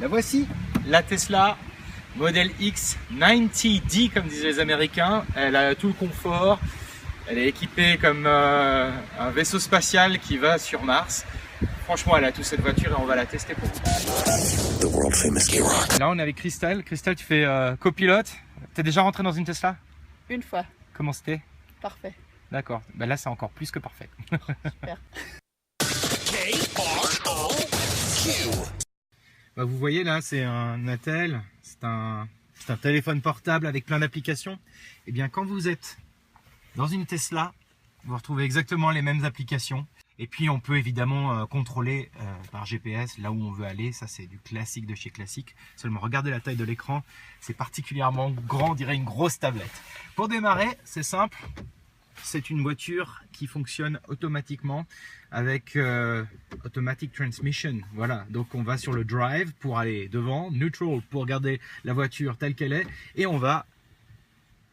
La voici, la Tesla Model X 90D comme disent les Américains. Elle a tout le confort, elle est équipée comme un vaisseau spatial qui va sur Mars. Franchement, elle a toute cette voiture et on va la tester pour vous. Là, on est avec Christelle. Christelle, tu fais copilote. T'es déjà rentré dans une Tesla? Une fois. Comment c'était? Parfait. D'accord. Ben là, c'est encore plus que parfait. Super. Bah, vous voyez là, c'est un attel, c'est un téléphone portable avec plein d'applications. Et bien quand vous êtes dans une Tesla, vous retrouvez exactement les mêmes applications. Et puis on peut évidemment contrôler par GPS là où on veut aller. Ça c'est du classique de chez classique. Seulement regardez la taille de l'écran, c'est particulièrement grand, on dirait une grosse tablette. Pour démarrer, c'est simple. C'est une voiture qui fonctionne automatiquement avec Automatic Transmission. Voilà, donc on va sur le Drive pour aller devant, Neutral pour garder la voiture telle qu'elle est, et on va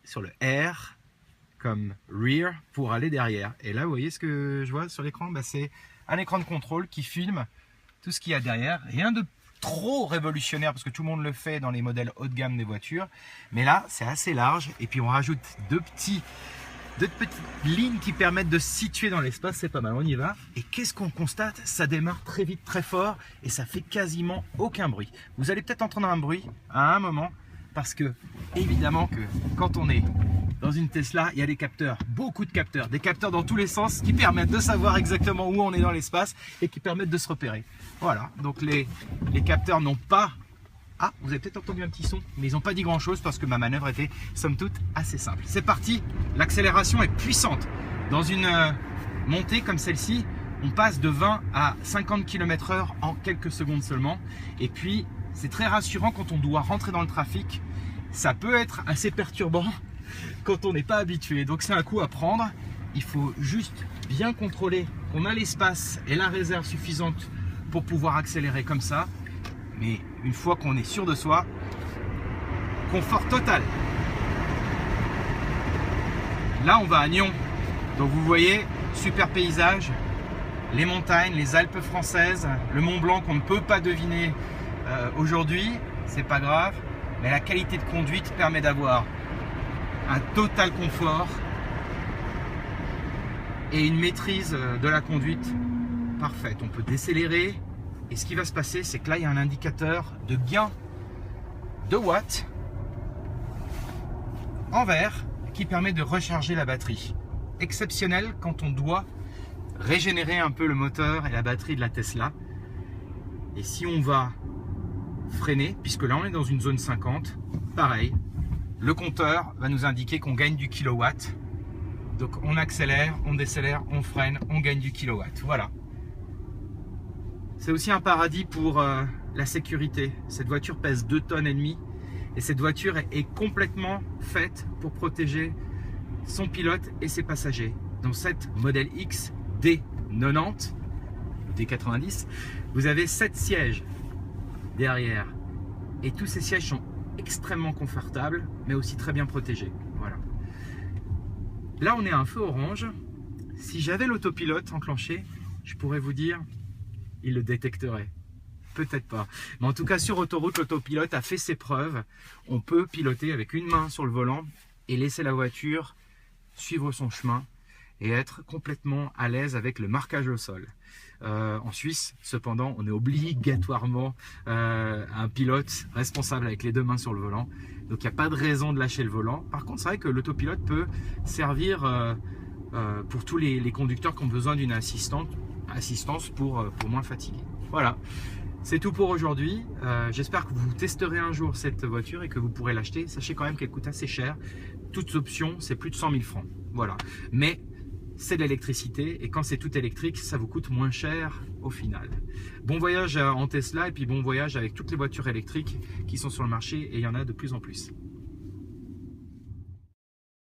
sur le R comme Rear pour aller derrière. Et là, vous voyez ce que je vois sur l'écran, bah, c'est un écran de contrôle qui filme tout ce qu'il y a derrière. Rien de trop révolutionnaire parce que tout le monde le fait dans les modèles haut de gamme des voitures. Mais là, c'est assez large. Et puis on rajoute deux petites lignes qui permettent de se situer dans l'espace, c'est pas mal, on y va. Et qu'est-ce qu'on constate? Ça démarre très vite, très fort et ça fait quasiment aucun bruit. Vous allez peut-être entendre un bruit à un moment parce que, évidemment que quand on est dans une Tesla, il y a des capteurs, beaucoup de capteurs, des capteurs dans tous les sens qui permettent de savoir exactement où on est dans l'espace et qui permettent de se repérer. Voilà, donc les capteurs n'ont pas... Ah, vous avez peut-être entendu un petit son, mais ils n'ont pas dit grand-chose parce que ma manœuvre était, somme toute, assez simple. C'est parti, l'accélération est puissante. Dans une montée comme celle-ci, on passe de 20 à 50 km/h en quelques secondes seulement. Et puis, c'est très rassurant quand on doit rentrer dans le trafic. Ça peut être assez perturbant quand on n'est pas habitué. Donc, c'est un coup à prendre. Il faut juste bien contrôler qu'on a l'espace et la réserve suffisante pour pouvoir accélérer comme ça. Mais une fois qu'on est sûr de soi, confort total. Là, on va à Nyon. Donc vous voyez, super paysage, les montagnes, les Alpes françaises, le Mont Blanc qu'on ne peut pas deviner aujourd'hui, c'est pas grave. Mais la qualité de conduite permet d'avoir un total confort et une maîtrise de la conduite parfaite. On peut décélérer. Et ce qui va se passer, c'est que là, il y a un indicateur de gain de watts en vert qui permet de recharger la batterie. Exceptionnel quand on doit régénérer un peu le moteur et la batterie de la Tesla. Et si on va freiner, puisque là, on est dans une zone 50, pareil, le compteur va nous indiquer qu'on gagne du kilowatt. Donc, on accélère, on décélère, on freine, on gagne du kilowatt. Voilà. C'est aussi un paradis pour la sécurité. Cette voiture pèse 2,5 tonnes et cette voiture est complètement faite pour protéger son pilote et ses passagers. Dans cette Model X D90, D90, vous avez 7 sièges derrière et tous ces sièges sont extrêmement confortables mais aussi très bien protégés. Voilà. Là, on est à un feu orange. Si j'avais l'autopilote enclenché, je pourrais vous dire il le détecterait. Peut-être pas. Mais en tout cas, sur autoroute, l'autopilote a fait ses preuves. On peut piloter avec une main sur le volant et laisser la voiture suivre son chemin et être complètement à l'aise avec le marquage au sol. En Suisse, cependant, on est obligatoirement un pilote responsable avec les deux mains sur le volant. Donc, il n'y a pas de raison de lâcher le volant. Par contre, c'est vrai que l'autopilote peut servir pour tous les conducteurs qui ont besoin d'une assistance pour moins fatiguer. Voilà, c'est tout pour aujourd'hui. J'espère que vous testerez un jour cette voiture et que vous pourrez l'acheter. Sachez quand même qu'elle coûte assez cher. Toutes options, c'est plus de 100 000 francs. Voilà, mais c'est de l'électricité et quand c'est tout électrique, ça vous coûte moins cher au final. Bon voyage en Tesla et puis bon voyage avec toutes les voitures électriques qui sont sur le marché et il y en a de plus en plus.